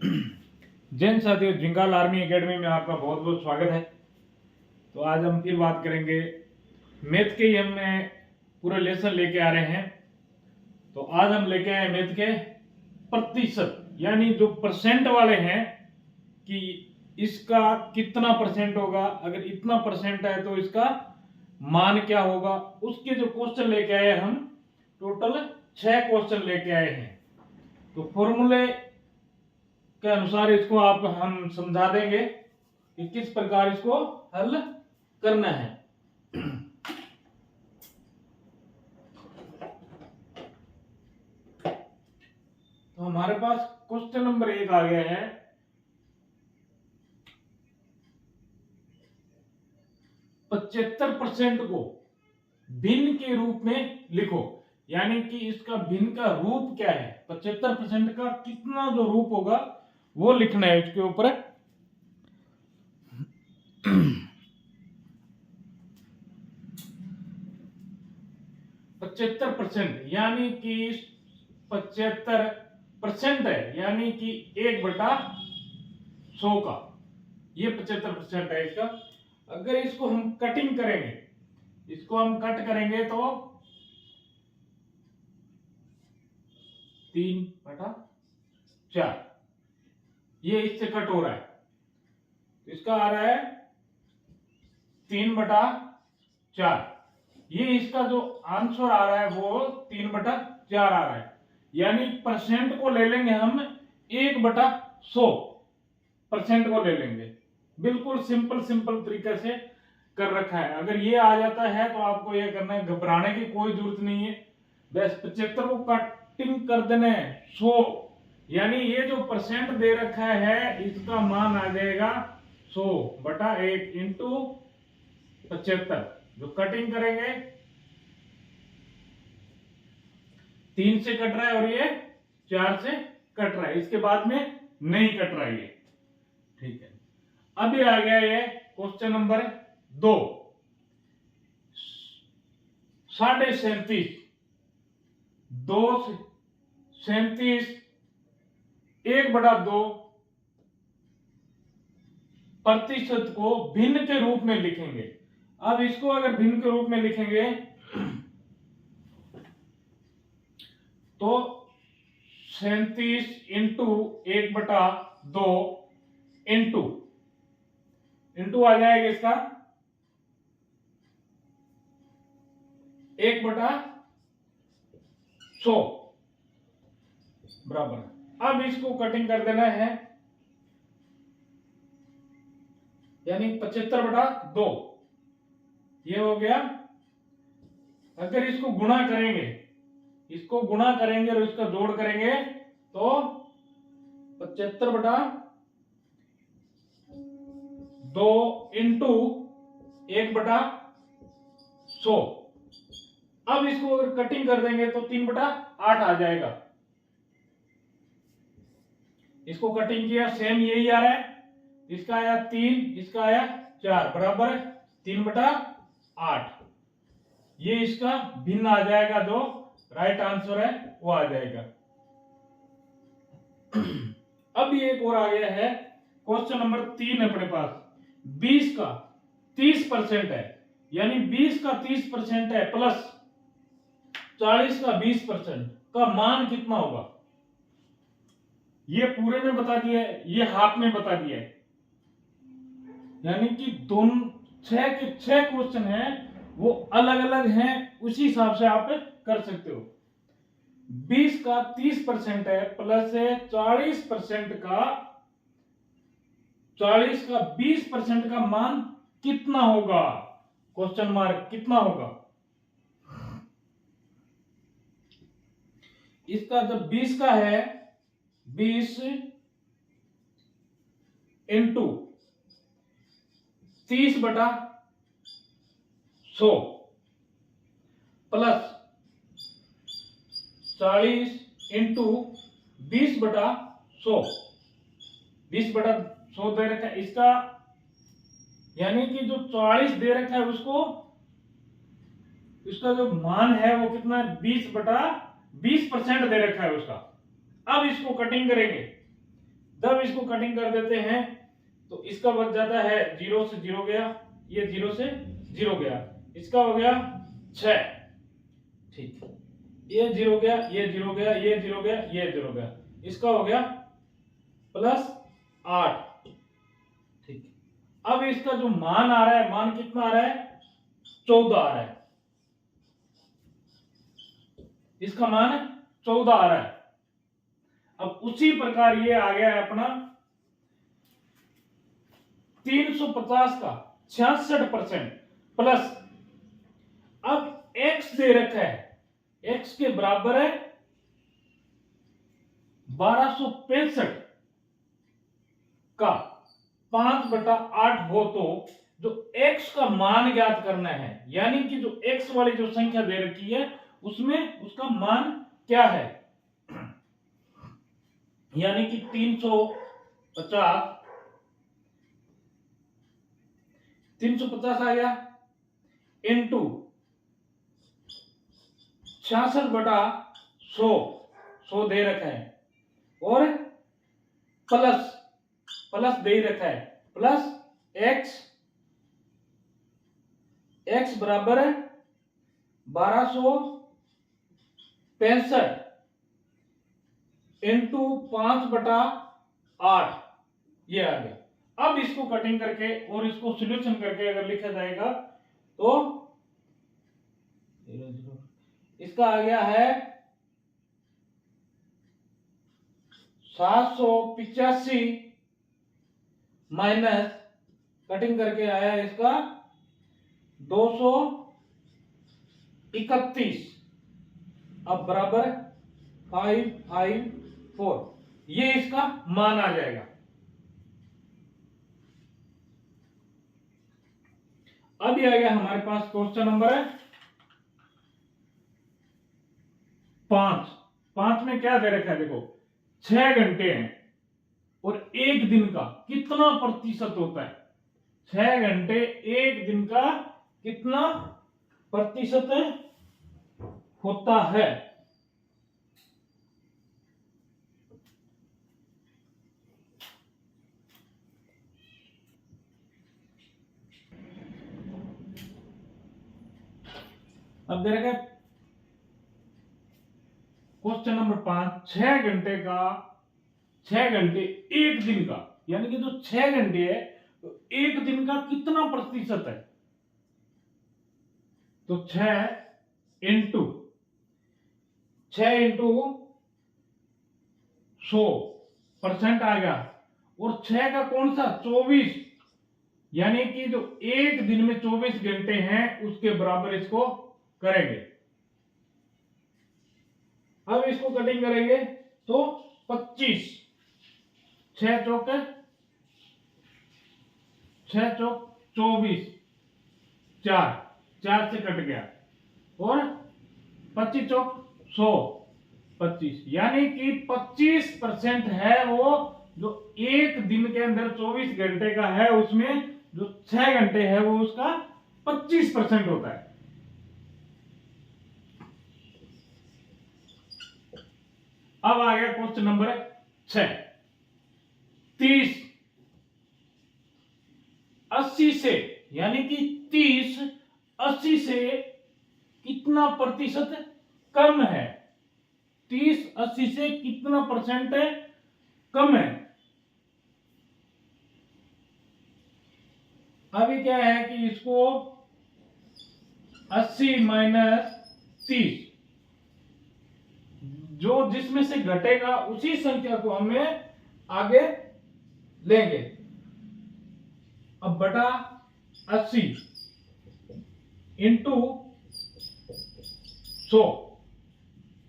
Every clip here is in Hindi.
जैन साथियों, जिंगाल आर्मी एकेडमी में आपका बहुत बहुत स्वागत है। तो आज हम फिर बात करेंगे मैथ के ही। हम पूरा लेसन लेके आ रहे हैं। तो आज हम लेके आए मैथ के प्रतिशत, यानी जो परसेंट वाले हैं कि इसका कितना परसेंट होगा, अगर इतना परसेंट है तो इसका मान क्या होगा, उसके जो क्वेश्चन लेके आए हम। टोटल 6 क्वेश्चन लेके आए हैं। तो फॉर्मूले के अनुसार इसको हम समझा देंगे कि किस प्रकार इसको हल करना है। तो हमारे पास क्वेश्चन नंबर 1 आ गया है। 75% को भिन्न के रूप में लिखो, यानी कि इसका भिन्न का रूप क्या है। 75% का कितना जो रूप होगा वो लिखना है इसके ऊपर। 75% यानी कि 75% है, यानी कि 1/100 का ये 75% है इसका। अगर इसको हम कटिंग करेंगे, इसको हम कट करेंगे तो 3/4 ये इससे कट हो रहा है। तो इसका आ रहा है 3/4। ये इसका जो आंसर आ रहा है वो 3/4 आ रहा है। यानी परसेंट को ले लेंगे हम 1/100% को ले लेंगे। बिल्कुल सिंपल तरीके से कर रखा है। अगर ये आ जाता है तो आपको ये करना है, घबराने की कोई जरूरत नहीं है। बस 75 को कटिंग कर देना है 100, यानी ये जो परसेंट दे रखा है इसका मान आ जाएगा 100/1 इंटू 75। जो कटिंग करेंगे 3 से कट रहा है और ये 4 से कट रहा है, इसके बाद में नहीं कट रहा है ये। ठीक है, अभी आ गया ये क्वेश्चन नंबर 2। 37.5 2/37 1/2 प्रतिशत को भिन्न के रूप में लिखेंगे। अब इसको अगर भिन्न के रूप में लिखेंगे तो 37 इंटू 1/2 इंटू आ जाएगा इसका 1/100 बराबर। अब इसको कटिंग कर देना है, यानी 75/2 ये हो गया। अगर इसको गुणा करेंगे, इसको गुणा करेंगे और इसका जोड़ करेंगे तो 75/2 इंटू 1/100। अब इसको अगर कटिंग कर देंगे तो 3/8 आ जाएगा। इसको कटिंग किया, सेम यही आ रहा है। इसका आया 3, इसका आया 4 बराबर 3/8। ये इसका भिन्न आ जाएगा, जो राइट आंसर है वो आ जाएगा। अब ये एक और आ गया है क्वेश्चन नंबर 3 अपने पास। 20 का 30% है, यानी 20 का 30% है प्लस 40 का 20% का मान कितना होगा। ये पूरे में बता दिया है, ये हाफ में बता दिया है। यानी कि दोनों 6 के 6 क्वेश्चन हैं वो अलग अलग हैं, उसी हिसाब से आप कर सकते हो। 20 का 30% है प्लस 40% का 20% का मान कितना होगा, क्वेश्चन मार्क कितना होगा। इसका जब 20 का है 20 इंटू 30/100 प्लस 40 इंटू 20/100 20/100 दे रखा है इसका, यानी कि जो 40 दे रखा है उसको, इसका जो मान है वो कितना है 20/20% दे रखा है उसका। अब इसको कटिंग करेंगे जब इसको कटिंग कर देते हैं तो इसका बच जाता है 0 से 0 गया, ये 0 से 0 गया, इसका हो गया 6। ठीक, ये 0 गया, ये 0 गया, ये 0 गया, ये 0 गया, इसका हो गया +8। ठीक, अब इसका जो मान आ रहा है, मान कितना आ रहा है, 14 आ रहा है, इसका मान 14 आ रहा है। अब उसी प्रकार ये आ गया है अपना 350 का 66% प्लस, अब x दे रखा है, x के बराबर है 1265 का 5/8 हो, तो जो x का मान ज्ञात करना है, यानी कि जो x वाली जो संख्या दे रखी है उसमें उसका मान क्या है, यानी कि 350 आ गया इंटू 66/100, 100 दे रखा है, और प्लस दे रखा है, प्लस x बराबर है 1265 इंटू 5/8, ये आ गया। अब इसको कटिंग करके और इसको सॉल्यूशन करके अगर लिखा जाएगा तो इसका आ गया है 785 माइनस, कटिंग करके आया इसका 231, अब बराबर 554, ये इसका मान आ जाएगा। अब ये आ गया हमारे पास क्वेश्चन नंबर 5 में क्या दे रखा है, देखो 6 घंटे हैं और एक दिन का कितना प्रतिशत होता है, 6 घंटे एक दिन का कितना प्रतिशत होता है। अब दे रखा है क्वेश्चन नंबर 5, 6 घंटे का, 6 घंटे एक दिन का, यानी कि जो 6 घंटे है तो एक दिन का कितना प्रतिशत है, तो 6 इंटू 100% आ गया, और 6 का कौन सा 24, यानी कि जो एक दिन में 24 घंटे हैं उसके बराबर इसको करेंगे। अब इसको कटिंग करेंगे तो 25, 6 चौक 24, 4 से कट गया, और 25 चौक 100, 25, यानी कि 25% है वो जो एक दिन के अंदर 24 घंटे का है, उसमें जो 6 घंटे है वो उसका 25% होता है। अब आ गया क्वेश्चन नंबर 6, 30 80 से, यानी कि 30 80 से कितना प्रतिशत कम है, 30 80 से कितना परसेंट कम है। अभी क्या है कि इसको 80 माइनस 30, जो जिसमें से घटेगा उसी संख्या को हमें आगे लेंगे। अब बटा 80 इंटू 100,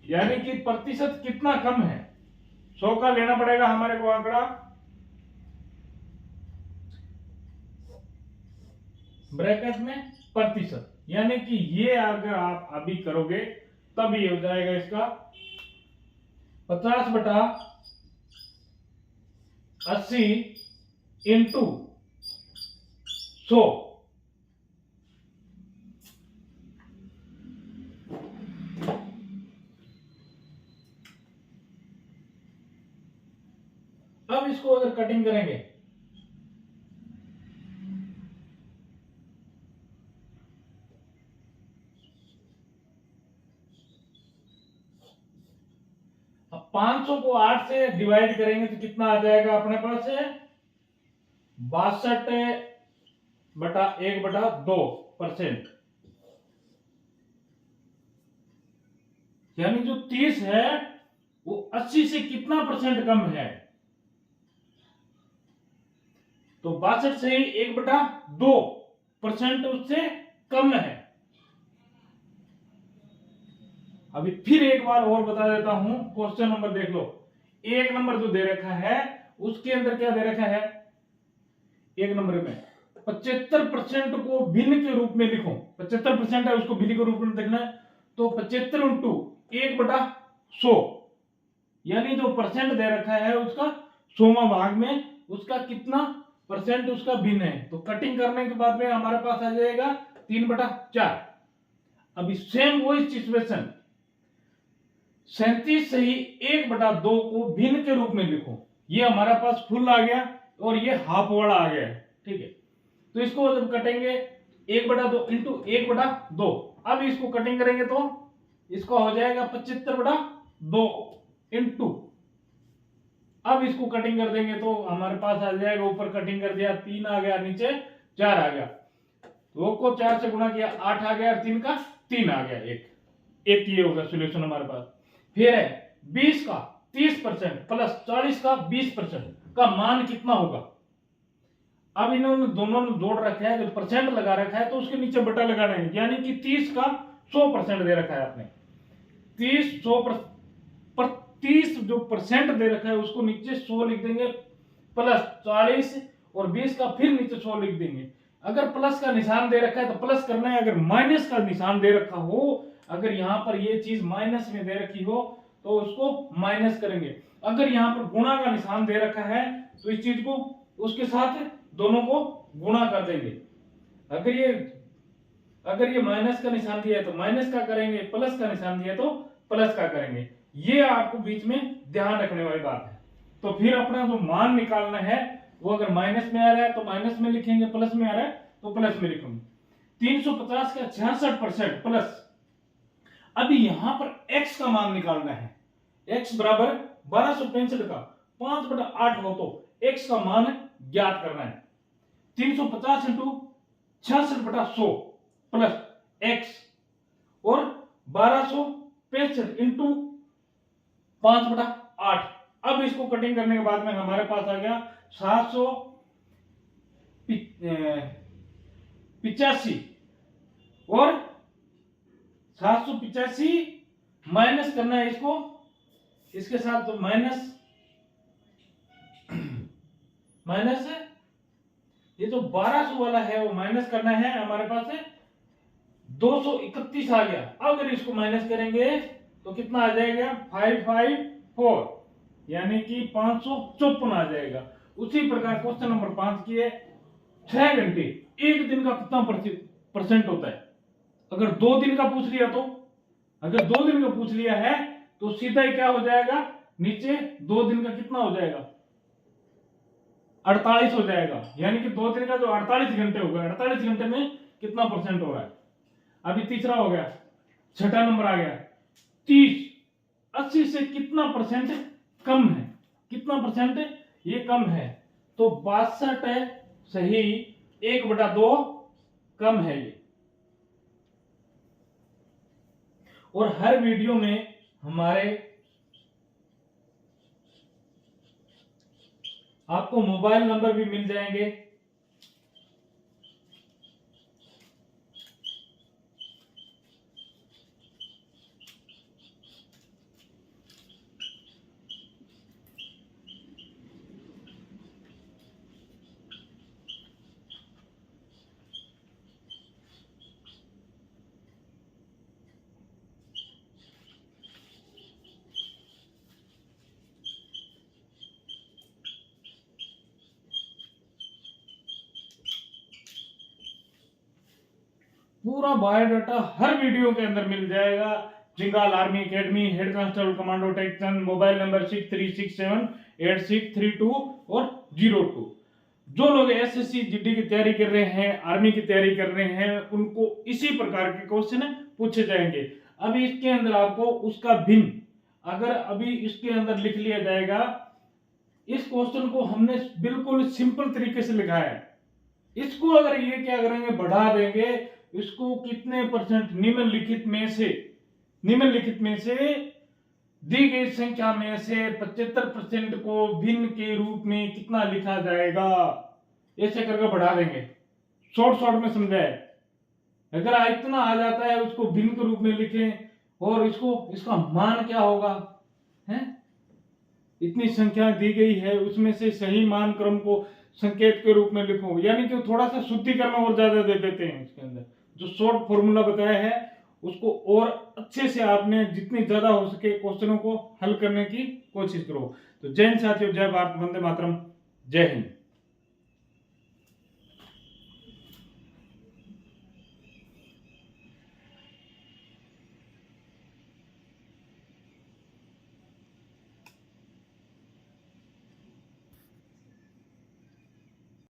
यानी कि प्रतिशत कितना कम है, 100 का लेना पड़ेगा हमारे को आंकड़ा, ब्रैकेट में प्रतिशत, यानी कि ये अगर आप अभी करोगे तब ये हो जाएगा इसका 50/80 इंटू 100, अब इसको अगर कटिंग करेंगे, अब 500 को 8 से डिवाइड करेंगे तो कितना आ जाएगा अपने पास है 62/1/2%। यानी जो 30 है वो 80 से कितना परसेंट कम है, तो 62 से 1/2% उससे कम है। अभी फिर एक बार और बता देता हूं, क्वेश्चन नंबर देख लो। एक नंबर जो दे रखा है उसके अंदर क्या दे रखा है, एक नंबर में 75% को भिन्न के रूप में लिखो। 75% है उसको भिन्न के रूप में देखना है, तो 75 इंटू 1/100, यानी जो परसेंट दे रखा है उसका 100वां भाग में उसका कितना परसेंट उसका भिन्न है। तो कटिंग करने के बाद में हमारे पास आ जाएगा 3/4। अभी सेम वही सिचुएशन, 37 सही 1/2 को भिन्न के रूप में लिखो। ये हमारे पास फुल आ गया और ये हाफ वाला आ गया, ठीक है। तो इसको जब कटेंगे 1/2 इंटू 1/2, अब इसको कटिंग करेंगे तो इसको हो जाएगा 75/2 इंटू, अब इसको कटिंग कर देंगे तो हमारे पास आ जाएगा, ऊपर कटिंग कर दिया 3 आ गया, नीचे 4 आ गया, 2 को 4 से गुणा किया 8 आ गया और 3 का 3 आ गया, एक ये होगा सॉल्यूशन हमारे पास। फिर है 20 का 30% प्लस 40 का 20% का मान कितना होगा। अब इन्होंने दोनों ने जोड़ रखा है, जो परसेंट लगा रखा है तो उसके नीचे बटा लगाना है, यानी कि 30 का 100% दे रखा है आपने, 30 जो परसेंट दे रखा है उसको नीचे 100 लिख देंगे, प्लस 40 और 20 का फिर नीचे 100 लिख देंगे। अगर प्लस का निशान दे रखा है तो प्लस करना है, अगर माइनस का निशान दे रखा हो, अगर यहां पर ये चीज माइनस में दे रखी हो तो उसको माइनस करेंगे। अगर यहां पर गुणा का निशान दे रखा है तो इस चीज को उसके साथ दोनों को गुणा कर देंगे। अगर ये माइनस का निशान दिया है तो माइनस का करेंगे, प्लस का निशान दिया है तो प्लस का करेंगे। ये आपको बीच में ध्यान रखने वाली बात है। तो फिर अपना जो मान निकालना है वो अगर माइनस में आ रहा है तो माइनस में लिखेंगे, प्लस में आ रहा है तो प्लस में लिखेंगे। 350 का 66% प्लस, अभी यहां पर x का मान निकालना है, x बराबर 1265 का 5/8 हो तो x का मान ज्ञात करना है। 350 इंटू 66/100 प्लस x और 1265 इंटू 5/8। अब इसको कटिंग करने के बाद में हमारे पास आ गया 785 और 785 माइनस करना है इसको, इसके साथ तो माइनस ये जो 1200 वाला है वो माइनस करना है, हमारे पास है 231 आ गया। अब अगर इसको माइनस करेंगे तो कितना आ जाएगा 554, यानी कि 554 आ जाएगा। उसी प्रकार क्वेश्चन नंबर 5 की है 6 घंटे एक दिन का कितना परसेंट होता है। अगर 2 दिन का पूछ लिया तो, अगर 2 दिन का पूछ लिया है तो सीधा ही क्या हो जाएगा, नीचे 2 दिन का कितना हो जाएगा 48 हो जाएगा, यानी कि 2 दिन का जो 48 घंटे होगा, 48 घंटे में कितना परसेंट हो रहा है। अभी तीसरा हो गया, छठा नंबर आ गया 30, 80 से कितना परसेंट कम है, कितना परसेंट ये कम है, तो 62 है सही 1/2 कम है ये। और हर वीडियो में हमारे आपको मोबाइल नंबर भी मिल जाएंगे, पूरा बायोडाटा हर वीडियो के अंदर मिल जाएगा। जिंगाल army academy, head constable commando टेक्शन, मोबाइल नंबर 63678632 और 02। जो लोग एसएससी जीडी की तैयारी कर रहे हैं, आर्मी की तैयारी कर रहे हैं, उनको इसी प्रकार के क्वेश्चन पूछे जाएंगे। अभी इसके अंदर आपको उसका भिन्न अगर अभी इसके अंदर लिख लिया जाएगा, इस क्वेश्चन को हमने बिल्कुल सिंपल तरीके से लिखा है। इसको अगर ये क्या करेंगे, बढ़ा देंगे, इसको कितने परसेंट निम्नलिखित में से दी गई संख्या में से 75% को भिन्न के रूप में कितना लिखा जाएगा, ऐसे करके बढ़ा देंगे। शॉर्ट में समझाए, अगर इतना आ जाता है उसको भिन्न के रूप में लिखें और इसका मान क्या होगा है, इतनी संख्या दी गई है उसमें से सही मान क्रम को संकेत के रूप में लिखो, यानी कि थोड़ा सा शुद्धिकरण और ज्यादा दे देते हैं। इसके अंदर जो शॉर्ट फॉर्मूला बताया है उसको और अच्छे से आपने जितनी ज्यादा हो सके क्वेश्चनों को हल करने की कोशिश करो। तो जय हिंद साथियों, जय भारत, वंदे मातरम, जय हिंद।